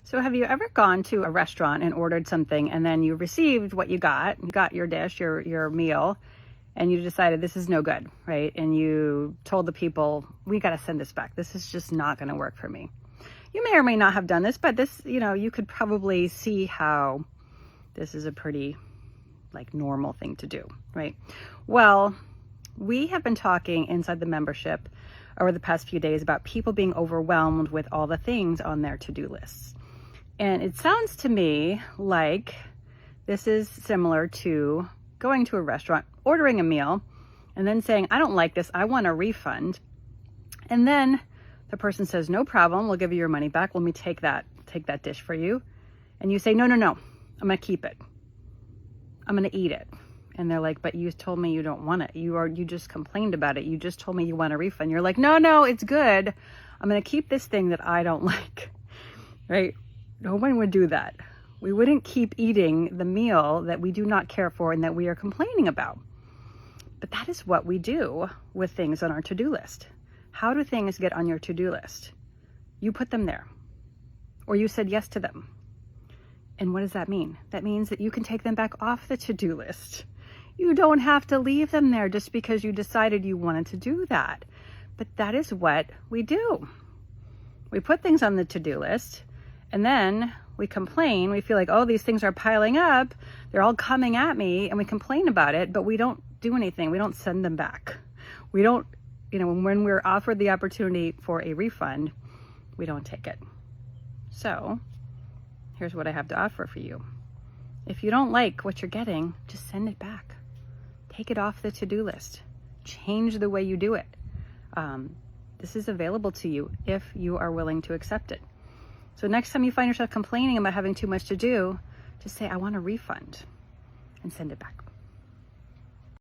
So have you ever gone to a restaurant and ordered something and then you received what you got your dish, your meal, and you decided this is no good, right? And you told the people, we got to send this back. This is just not going to work for me. You may or may not have done this, but this, you could probably see how this is a pretty normal thing to do, right? Well, we have been talking inside the membership over the past few days about people being overwhelmed with all the things on their to-do lists. And it sounds to me like this is similar to going to a restaurant, ordering a meal, and then saying, I don't like this, I want a refund. And then the person says, no problem, we'll give you your money back. Let me take that dish for you. And you say, no, I'm gonna keep it. I'm gonna eat it. And they're like, but you told me you don't want it. You just complained about it. You just told me you want a refund. You're like, no, it's good. I'm gonna keep this thing that I don't like, right? No one would do that. We wouldn't keep eating the meal that we do not care for and that we are complaining about. But that is what we do with things on our to-do list. How do things get on your to-do list? You put them there, or you said yes to them. And what does that mean? That means that you can take them back off the to-do list. You don't have to leave them there just because you decided you wanted to do that. But that is what we do. We put things on the to-do list, and then we complain. We feel like, oh, these things are piling up. They're all coming at me, and we complain about it, but we don't do anything. We don't send them back. We don't, when we're offered the opportunity for a refund, we don't take it. So here's what I have to offer for you. If you don't like what you're getting, just send it back. Take it off the to-do list. Change the way you do it. This is available to you if you are willing to accept it. So next time you find yourself complaining about having too much to do, just say, I want a refund, and send it back.